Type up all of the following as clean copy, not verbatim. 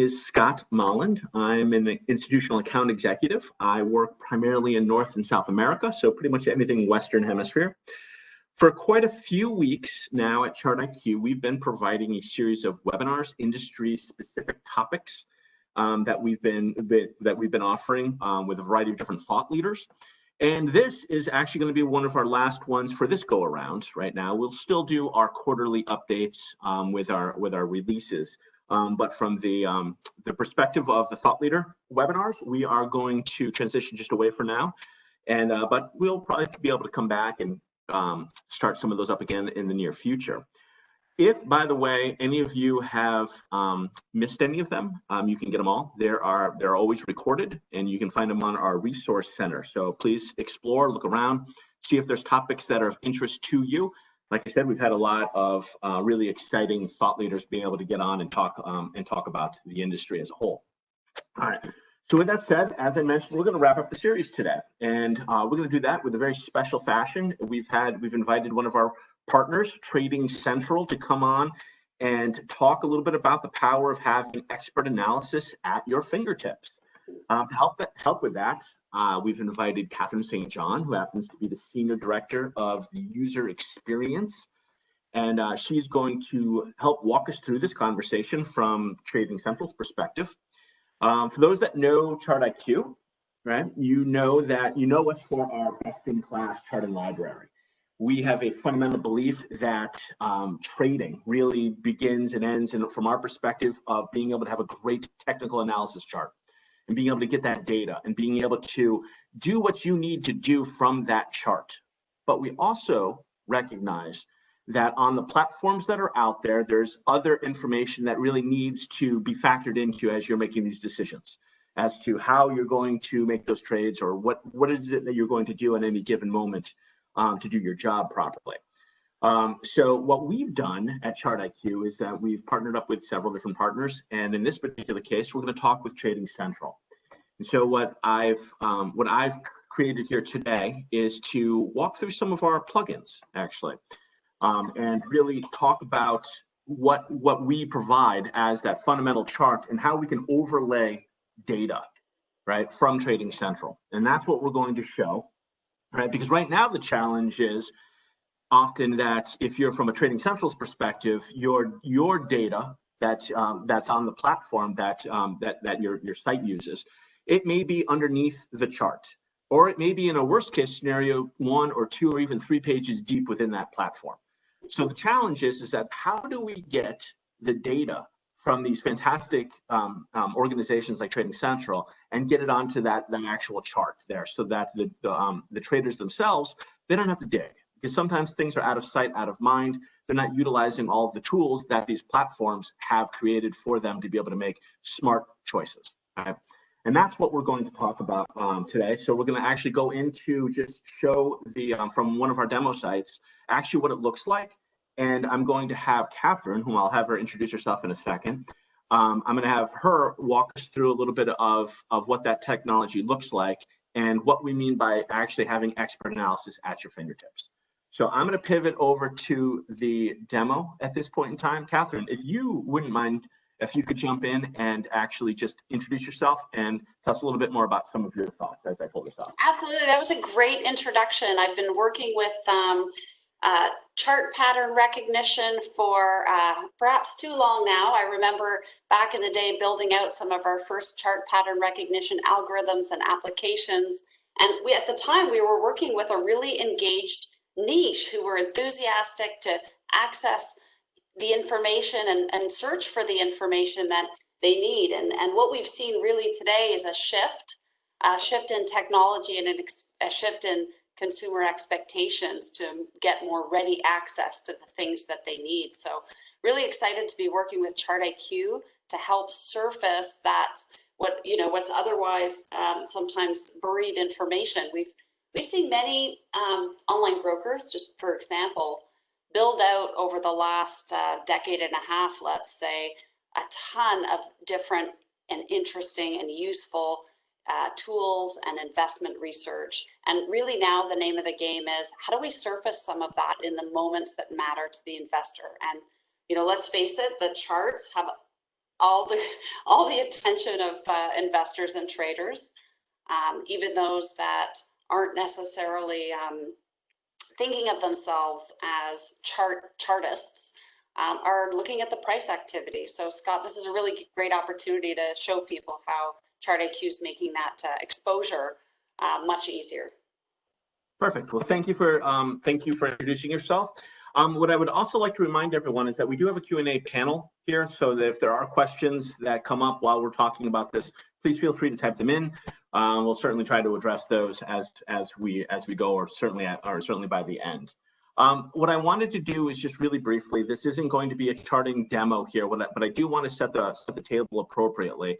Is Scott Molland. I'm an institutional account executive. I work primarily in North and South America, so pretty much anything Western Hemisphere. For quite a few weeks now at ChartIQ, we've been providing a series of webinars, industry-specific topics that we've been offering with a variety of different thought leaders. And this is actually going to be one of our last ones for this go around. Right now, we'll still do our quarterly updates with our releases. But from the perspective of the thought leader webinars, we are going to transition just away for now, and but we'll probably be able to come back and start some of those up again in the near future. If, by the way, any of you have missed any of them, you can get them all. They're always recorded, and you can find them on our resource center. So please explore, look around, see if there's topics that are of interest to you. Like I said, we've had a lot of really exciting thought leaders being able to get on and talk about the industry as a whole. All right. So with that said, as I mentioned, we're going to wrap up the series today, and we're going to do that with a very special fashion. We've invited one of our partners, Trading Central, to come on and talk a little bit about the power of having expert analysis at your fingertips. To help with that, we've invited Catherine St. John, who happens to be the Senior Director of the User Experience. And she's going to help walk us through this conversation from Trading Central's perspective. For those that know ChartIQ, right, you know us for our best-in-class charting library. We have a fundamental belief that trading really begins and ends, from our perspective, of being able to have a great technical analysis chart, and being able to get that data and being able to do what you need to do from that chart. But we also recognize that on the platforms that are out there, there's other information that really needs to be factored into as you're making these decisions as to how you're going to make those trades, or what is it that you're going to do in any given moment to do your job properly. So what we've done at ChartIQ is that we've partnered up with several different partners, and in this particular case, we're going to talk with Trading Central. And so what I've created here today is to walk through some of our plugins, actually, and really talk about what we provide as that fundamental chart and how we can overlay data, right, from Trading Central. And that's what we're going to show, right? Because right now the challenge is often that if you're from a Trading Central's perspective, your data that's on the platform that your site uses, it may be underneath the chart, or it may be, in a worst case scenario, 1 or 2 or even 3 pages deep within that platform. So the challenge is that how do we get the data from these fantastic organizations like Trading Central and get it onto that actual chart there, so that the traders themselves, they don't have to dig, because sometimes things are out of sight, out of mind. They're not utilizing all of the tools that these platforms have created for them to be able to make smart choices. Right? And that's what we're going to talk about today. So we're going to actually go into just show the from one of our demo sites actually what it looks like. And I'm going to have Catherine, whom I'll have her introduce herself in a second. I'm going to have her walk us through a little bit of what that technology looks like and what we mean by actually having expert analysis at your fingertips. So I'm going to pivot over to the demo at this point in time. Catherine, if you wouldn't mind, if you could jump in and actually just introduce yourself and tell us a little bit more about some of your thoughts as I pull this off. Absolutely. That was a great introduction. I've been working with chart pattern recognition for perhaps too long now. I remember back in the day building out some of our first chart pattern recognition algorithms and applications. And at the time, we were working with a really engaged niche who were enthusiastic to access the information and search for the information that they need. And what we've seen really today is a shift in technology and a shift in consumer expectations to get more ready access to the things that they need. So really excited to be working with ChartIQ to help surface that what's otherwise sometimes buried information. We've seen many online brokers, just for example, build out over the last decade and a half, let's say, a ton of different and interesting and useful tools and investment research. And really now the name of the game is, how do we surface some of that in the moments that matter to the investor? And let's face it, the charts have all the attention of investors and traders, even those that aren't necessarily thinking of themselves as chartists, are looking at the price activity. So Scott, this is a really great opportunity to show people how ChartIQ is making that exposure much easier. Perfect. Well, thank you for introducing yourself. What I would also like to remind everyone is that we do have a Q&A panel here, so that if there are questions that come up while we're talking about this, please feel free to type them in. We'll certainly try to address those as we go, or certainly by the end. What I wanted to do is just really briefly, this isn't going to be a charting demo here, but I do want to set the table appropriately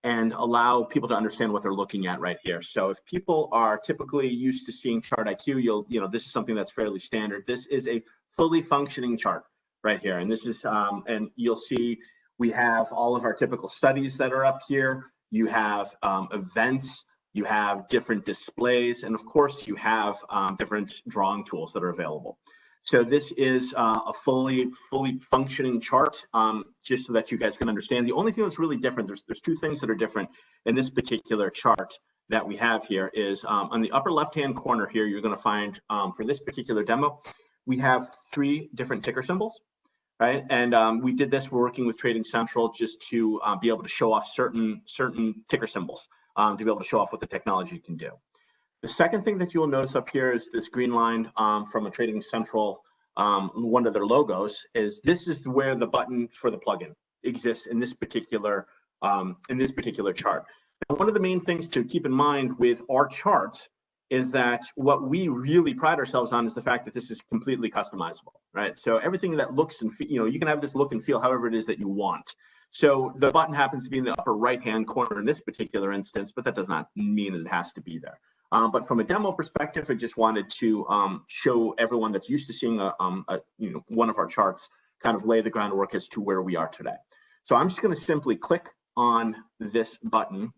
and allow people to understand what they're looking at right here. So if people are typically used to seeing ChartIQ, this is something that's fairly standard. This is a fully functioning chart right here. And this is, and you'll see we have all of our typical studies that are up here. You have events, you have different displays, and of course you have different drawing tools that are available. So this is a fully functioning chart, just so that you guys can understand. The only thing that's really different, there's two things that are different in this particular chart that we have here is on the upper left-hand corner here, you're going to find for this particular demo, we have 3 different ticker symbols, right? And we did this, we're working with Trading Central just to be able to show off certain ticker symbols, to be able to show off what the technology can do. The second thing that you will notice up here is this green line from a Trading Central, one of their logos, this is where the button for the plugin exists in this particular chart. Now, one of the main things to keep in mind with our charts is that what we really pride ourselves on is the fact that this is completely customizable, right? So everything that looks and you can have this look and feel however it is that you want. So the button happens to be in the upper right-hand corner in this particular instance, but that does not mean it has to be there. But from a demo perspective, I just wanted to show everyone that's used to seeing one of our charts kind of lay the groundwork as to where we are today. So I'm just going to simply click on this button,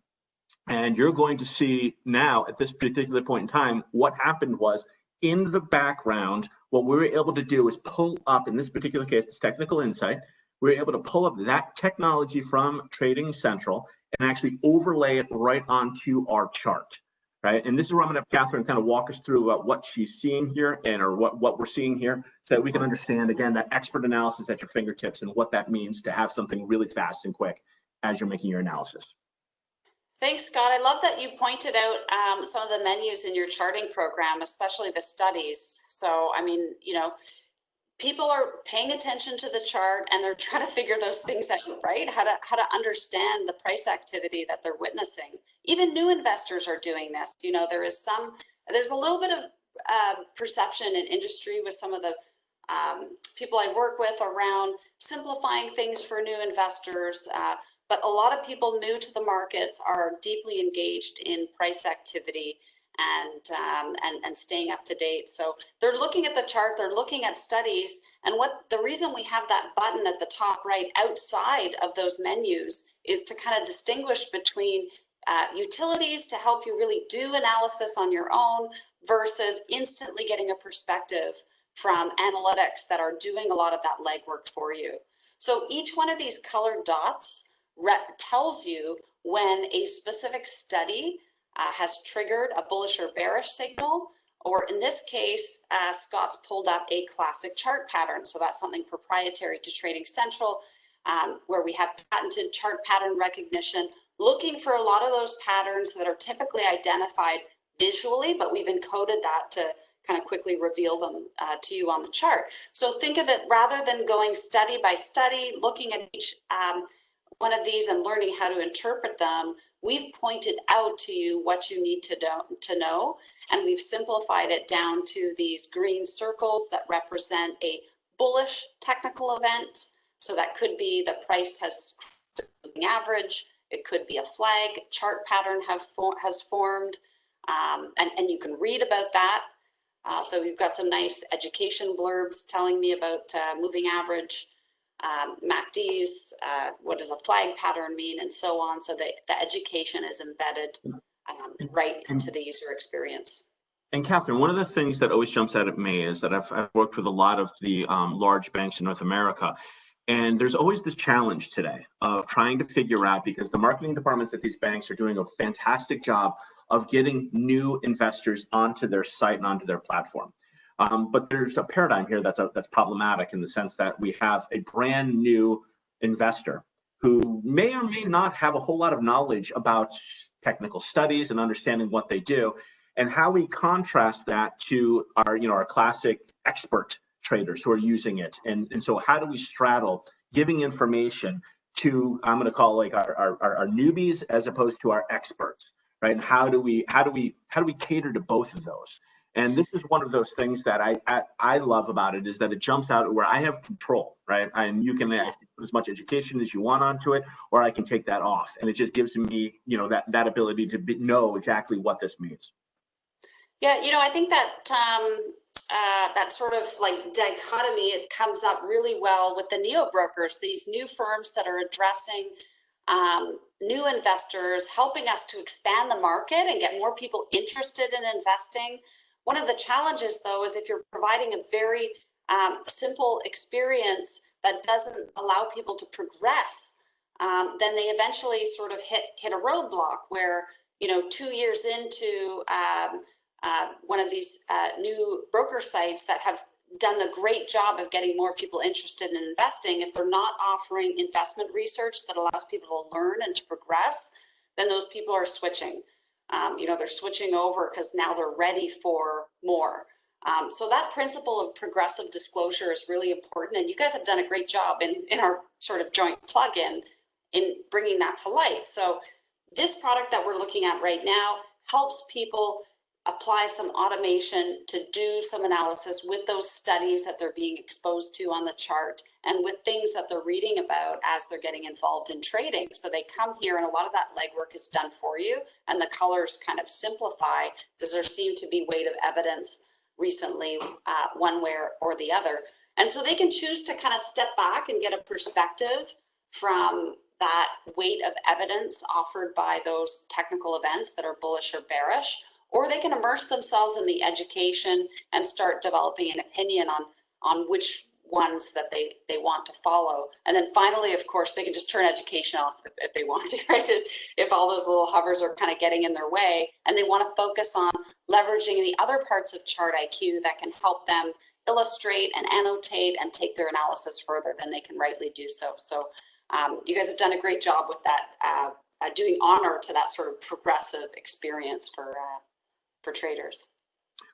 and you're going to see now at this particular point in time, what happened was in the background, what we were able to do is pull up, in this particular case, it's Technical Insight. We were able to pull up that technology from Trading Central and actually overlay it right onto our chart. Right, and this is where I'm going to have Catherine kind of walk us through what she's seeing here or what we're seeing here, so that we can understand, again, that expert analysis at your fingertips and what that means to have something really fast and quick as you're making your analysis. Thanks, Scott. I love that you pointed out some of the menus in your charting program, especially the studies. So, I mean, people are paying attention to the chart and they're trying to figure those things out, right? How to understand the price activity that they're witnessing. Even new investors are doing this. There's a little bit of perception in industry with some of the people I work with around simplifying things for new investors. But a lot of people new to the markets are deeply engaged in price activity and staying up to date. So they're looking at the chart, they're looking at studies, and the reason we have that button at the top right outside of those menus is to kind of distinguish between utilities to help you really do analysis on your own versus instantly getting a perspective from analytics that are doing a lot of that legwork for you. So each one of these colored dots tells you when a specific study has triggered a bullish or bearish signal, or in this case, Scott's pulled up a classic chart pattern. So that's something proprietary to Trading Central, where we have patented chart pattern recognition, looking for a lot of those patterns that are typically identified visually, but we've encoded that to kind of quickly reveal them to you on the chart. So think of it, rather than going study by study, looking at each one of these and learning how to interpret them, we've pointed out to you what you need to know, and we've simplified it down to these green circles that represent a bullish technical event. So that could be the price has moving average, it could be a flag chart pattern has formed, and you can read about that. So we've got some nice education blurbs telling me about moving average, MACDs, what does a flag pattern mean, and so on. So the education is embedded right into the user experience. And Catherine, one of the things that always jumps out at me is that I've worked with a lot of the large banks in North America, And there's always this challenge today of trying to figure out, because the marketing departments at these banks are doing a fantastic job of getting new investors onto their site and onto their platform. But there's a paradigm here that's problematic, in the sense that we have a brand new investor who may or may not have a whole lot of knowledge about technical studies and understanding what they do, and how we contrast that to our classic expert traders who are using it. And so how do we straddle giving information to, I'm going to call like our newbies as opposed to our experts, right? And how do we cater to both of those? And this is one of those things that I love about it, is that it jumps out where I have control, right? And you can put as much education as you want onto it, or I can take that off. And it just gives me, that ability to know exactly what this means. Yeah, I think that that sort of like dichotomy, it comes up really well with the neo brokers, these new firms that are addressing new investors, helping us to expand the market and get more people interested in investing. One of the challenges, though, is if you're providing a very simple experience that doesn't allow people to progress, then they eventually sort of hit a roadblock where, 2 years into one of these new broker sites that have done the great job of getting more people interested in investing, if they're not offering investment research that allows people to learn and to progress, then those people are switching. They're switching over because now they're ready for more. So that principle of progressive disclosure is really important. And you guys have done a great job in our sort of joint plug-in in bringing that to light. So this product that we're looking at right now helps people apply some automation to do some analysis with those studies that they're being exposed to on the chart, and with things that they're reading about as they're getting involved in trading. So they come here and a lot of that legwork is done for you, and the colors kind of simplify, because there seemed to be weight of evidence recently one way or the other. And so they can choose to kind of step back and get a perspective from that weight of evidence offered by those technical events that are bullish or bearish, or they can immerse themselves in the education and start developing an opinion on which ones that they want to follow. And then finally, of course, they can just turn education off if they want to, right? If all those little hovers are kind of getting in their way, and they want to focus on leveraging the other parts of ChartIQ that can help them illustrate and annotate and take their analysis further, then they can rightly do so. So you guys have done a great job with that, doing honor to that sort of progressive experience for traders.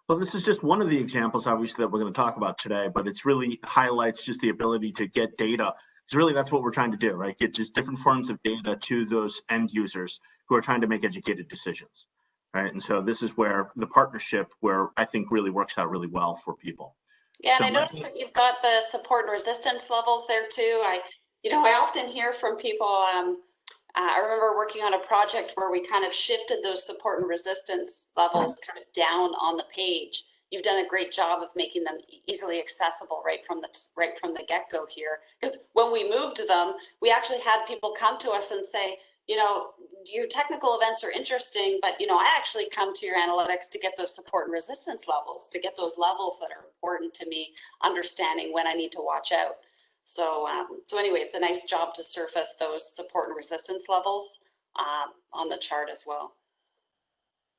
Well, this is just one of the examples, obviously, that we're going to talk about today, but it's really highlights just the ability to get data. Because really, that's what we're trying to do, right? Get just different forms of data to those end users who are trying to make educated decisions, right? And so this is where the partnership, where I think really works out really well for people. Yeah, and I noticed that you've got the support and resistance levels there too. I often hear from people. I remember working on a project where we kind of shifted those support and resistance levels kind of down on the page. You've done a great job of making them easily accessible right from the get-go here. Because when we moved them, we actually had people come to us and say, your technical events are interesting, but I actually come to your analytics to get those support and resistance levels, to get those levels that are important to me, understanding when I need to watch out. So anyway, it's a nice job to surface those support and resistance levels on the chart as well.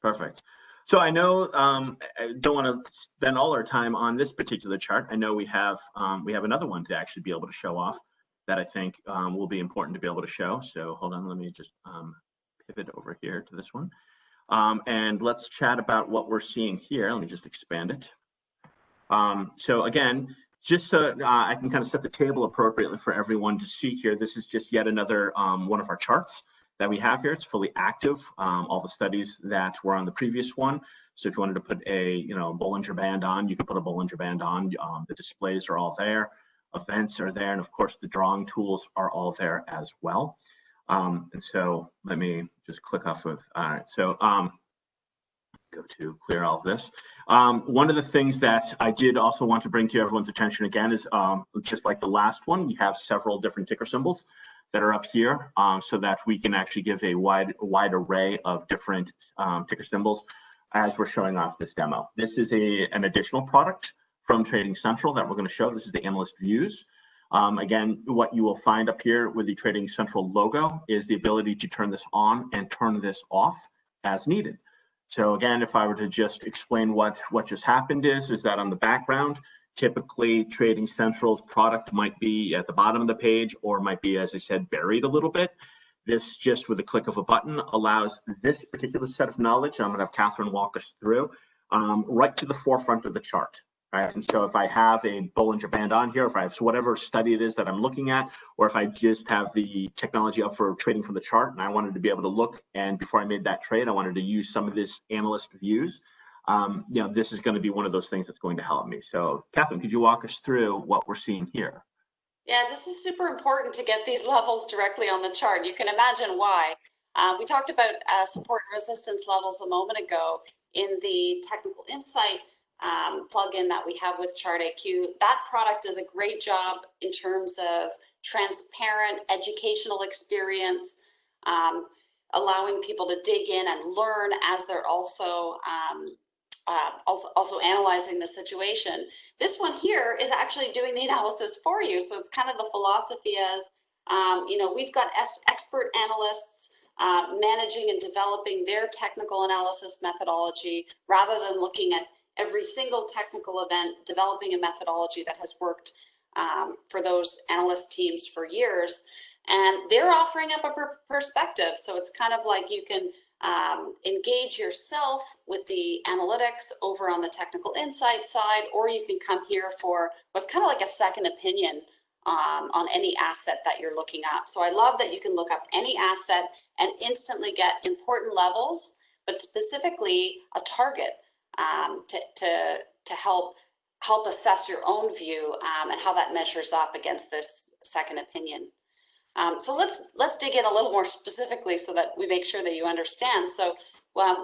Perfect. So I know I don't want to spend all our time on this particular chart. I know we have another one to actually be able to show off that I think will be important to be able to show. So hold on, let me just pivot over here to this one. And let's chat about what we're seeing here. Let me just expand it. So again, just so I can kind of set the table appropriately for everyone to see here, this is just yet another one of our charts that we have here. It's fully active. All the studies that were on the previous one. So if you wanted to put a Bollinger Band on, you could put a Bollinger Band on. The displays are all there. Events are there. And of course, the drawing tools are all there as well. And so let me just click off with, all right. So go to clear all of this. One of the things that I did also want to bring to everyone's attention again is just like the last one, we have several different ticker symbols that are up here so that we can actually give a wide array of different ticker symbols as we're showing off this demo. This is an additional product from Trading Central that we're going to show. This is the Analyst Views. Again, what you will find up here with the Trading Central logo is the ability to turn this on and turn this off as needed. So again, if I were to just explain what just happened is that on the background, typically Trading Central's product might be at the bottom of the page or might be, as I said, buried a little bit. This just with a click of a button allows this particular set of knowledge, I'm going to have Catherine walk us through, right to the forefront of the chart. Right? And so if I have a Bollinger Band on here, if I have whatever study it is that I'm looking at, or if I just have the technology up for trading from the chart and I wanted to be able to look, and before I made that trade, I wanted to use some of this analyst views, this is going to be one of those things that's going to help me. So Catherine, could you walk us through what we're seeing here? Yeah, this is super important to get these levels directly on the chart. You can imagine why. We talked about support and resistance levels a moment ago in the technical insight plugin that we have with ChartIQ. That product does a great job in terms of transparent educational experience, allowing people to dig in and learn as they're also analyzing the situation. This one here is actually doing the analysis for you. So it's kind of the philosophy of, we've got expert analysts managing and developing their technical analysis methodology rather than looking at every single technical event, developing a methodology that has worked for those analyst teams for years. And they're offering up a perspective. So it's kind of like you can engage yourself with the analytics over on the technical insight side, or you can come here for what's kind of like a second opinion on any asset that you're looking at. So I love that you can look up any asset and instantly get important levels, but specifically a target to help assess your own view and how that measures up against this second opinion. So let's dig in a little more specifically so that we make sure that you understand. So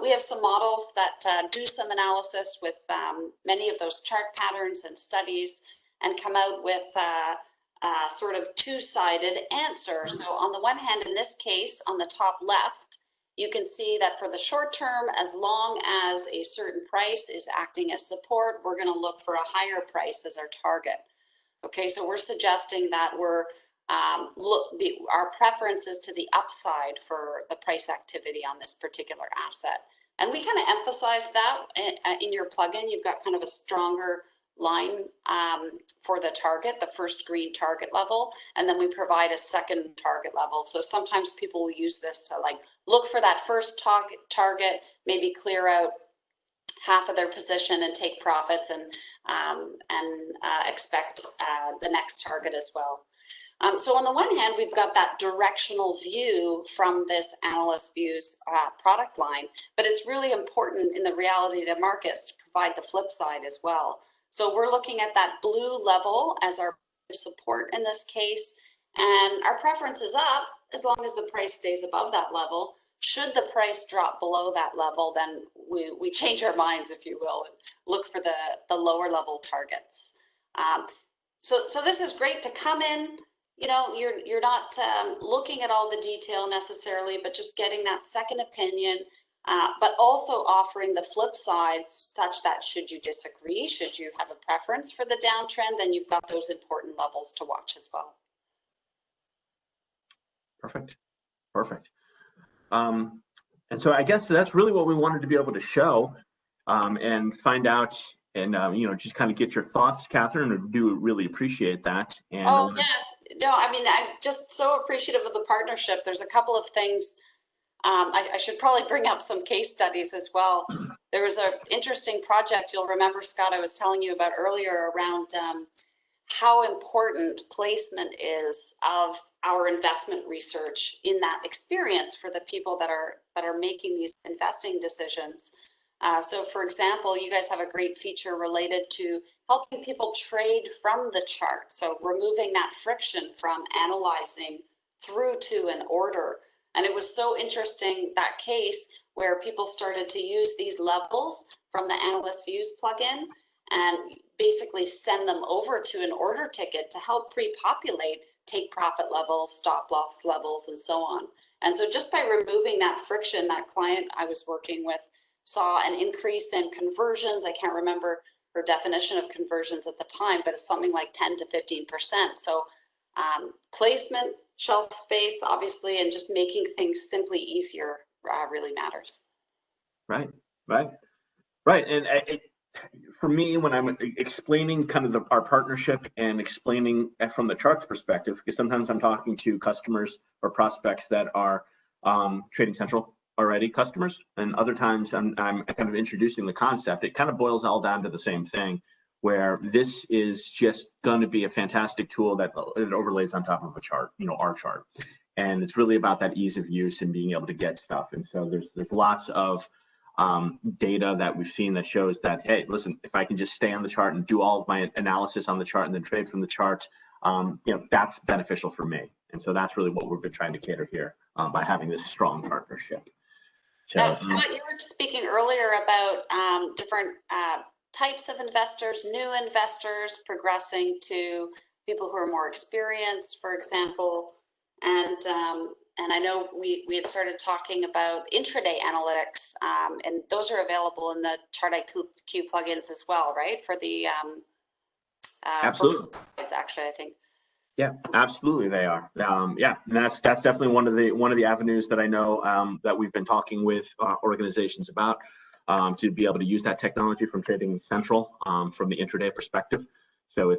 we have some models that do some analysis with many of those chart patterns and studies and come out with sort of two-sided answer. So on the one hand, in this case, on the top left, you can see that for the short term, as long as a certain price is acting as support, we're going to look for a higher price as our target. Okay, so we're suggesting that our preference is to the upside for the price activity on this particular asset. And we kind of emphasize that in your plugin. You've got kind of a stronger line for the target, the first green target level, and then we provide a second target level. So sometimes people will use this to like look for that first target, maybe clear out half of their position and take profits and expect the next target as well. So on the one hand, we've got that directional view from this Analyst Views product line, but it's really important in the reality of the markets to provide the flip side as well. So we're looking at that blue level as our support in this case, and our preference is up as long as the price stays above that level. Should the price drop below that level, then we change our minds, if you will, and look for the lower level targets. So this is great to come in. You're not looking at all the detail necessarily, but just getting that second opinion, but also offering the flip sides such that should you disagree, should you have a preference for the downtrend, then you've got those important levels to watch as well. Perfect. And so I guess that's really what we wanted to be able to show and find out and, just kind of get your thoughts, Catherine. I do really appreciate that. And oh, yeah. No, I mean, I'm just so appreciative of the partnership. There's a couple of things. I should probably bring up some case studies as well. There was an interesting project, you'll remember, Scott, I was telling you about earlier around how important placement is of our investment research in that experience for the people that are making these investing decisions. So for example, you guys have a great feature related to helping people trade from the chart. So removing that friction from analyzing through to an order. And it was so interesting, that case where people started to use these levels from the Analyst Views plugin and basically send them over to an order ticket to help pre-populate take profit levels, stop loss levels, and so on. And so just by removing that friction, that client I was working with saw an increase in conversions. I can't remember her definition of conversions at the time, but it's something like 10 to 15%. So placement, shelf space, obviously, and just making things simply easier really matters. Right. And for me, when I'm explaining kind of our partnership and explaining from the charts perspective, because sometimes I'm talking to customers or prospects that are Trading Central already customers, and other times I'm kind of introducing the concept. It kind of boils all down to the same thing, where this is just going to be a fantastic tool that it overlays on top of a chart, our chart. And it's really about that ease of use and being able to get stuff. And so there's lots of data that we've seen that shows that, hey, listen, if I can just stay on the chart and do all of my analysis on the chart and then trade from the chart, that's beneficial for me. And so that's really what we've been trying to cater here by having this strong partnership. So, Scott, you were speaking earlier about different types of investors, new investors progressing to people who are more experienced, for example, and I know we had started talking about intraday analytics, and those are available in the ChartIQ plugins as well, right? For the absolutely, it's actually, I think. Yeah, absolutely, they are. Yeah, and that's definitely one of the avenues that I know that we've been talking with organizations about to be able to use that technology from Trading Central from the intraday perspective. So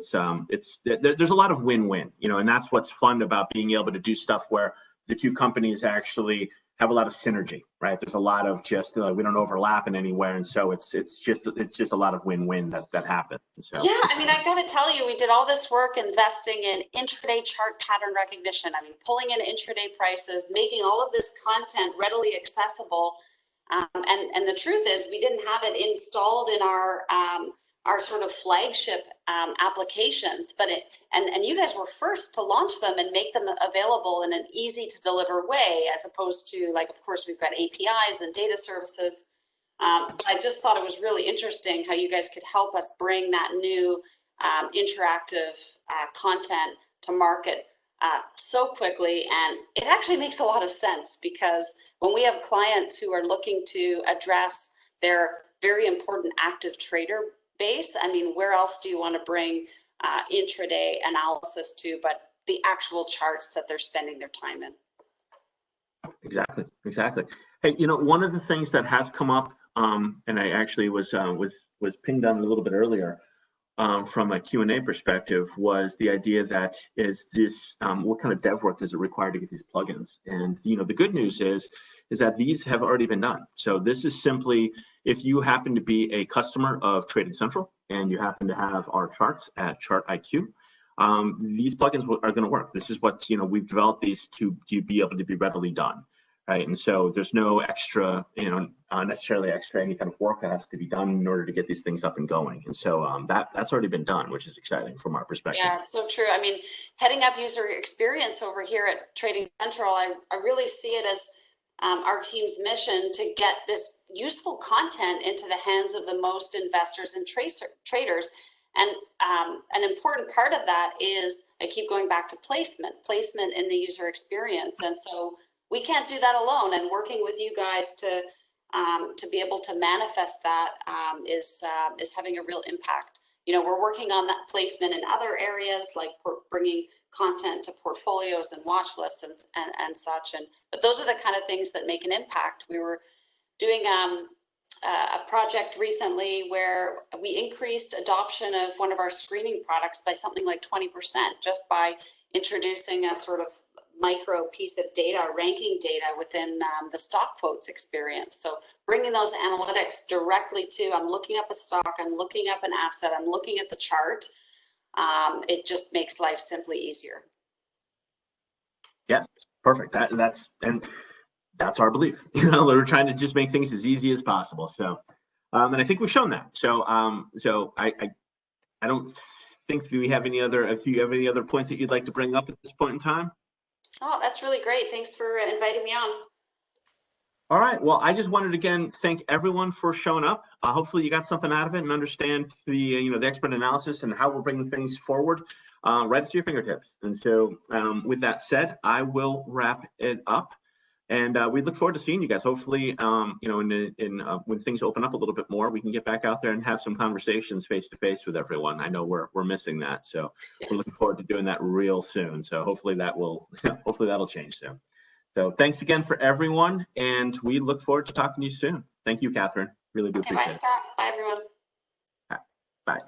there's a lot of win-win, and that's what's fun about being able to do stuff where the two companies actually have a lot of synergy, right? There's a lot of just we don't overlap in anywhere, and so it's just a lot of win-win that happens. So yeah, I mean, I got to tell you, we did all this work investing in intraday chart pattern recognition. I mean, pulling in intraday prices, making all of this content readily accessible, and the truth is, we didn't have it installed in our sort of flagship applications, but and you guys were first to launch them and make them available in an easy to deliver way, as opposed to, like, of course, we've got APIs and data services. But I just thought it was really interesting how you guys could help us bring that new interactive content to market so quickly. And it actually makes a lot of sense, because when we have clients who are looking to address their very important active trader base, I mean, where else do you want to bring intraday analysis to but the actual charts that they're spending their time in? Exactly. Hey, one of the things that has come up, and I actually was pinged on a little bit earlier from a Q&A perspective, was the idea that what kind of dev work does it require to get these plugins? And the good news is that these have already been done. So this is simply, if you happen to be a customer of Trading Central and you happen to have our charts at ChartIQ, these plugins are going to work. This is what we've developed these to be able to be readily done, right? And so there's no extra, necessarily extra any kind of work that has to be done in order to get these things up and going. And so that's already been done, which is exciting from our perspective. Yeah, it's so true. I mean, heading up user experience over here at Trading Central, I really see it as our team's mission to get this useful content into the hands of the most investors and traders. And an important part of that is, I keep going back to placement in the user experience. And so we can't do that alone. And working with you guys to be able to manifest that is having a real impact. We're working on that placement in other areas, like bringing content to portfolios and watch lists and such. But those are the kind of things that make an impact. We were doing a project recently where we increased adoption of one of our screening products by something like 20%, just by introducing a sort of micro piece of data, ranking data within the stock quotes experience. So bringing those analytics directly to, I'm looking up a stock, I'm looking up an asset, I'm looking at the chart. It just makes life simply easier. Yeah, perfect. That's our belief. We're trying to just make things as easy as possible. So, and I think we've shown that. So, I don't think we have any other. If you have any other points that you'd like to bring up at this point in time. Oh, that's really great. Thanks for inviting me on. All right. Well, I just wanted to again thank everyone for showing up. Hopefully, you got something out of it and understand the the expert analysis and how we're bringing things forward right to your fingertips. And so, with that said, I will wrap it up. And we look forward to seeing you guys. Hopefully, when things open up a little bit more, we can get back out there and have some conversations face to face with everyone. I know we're missing that, so we're looking forward to doing that real soon. So hopefully hopefully that'll change soon. So thanks again for everyone, and we look forward to talking to you soon. Thank you, Catherine. Really do appreciate it. Bye, Scott. Bye, everyone. Bye.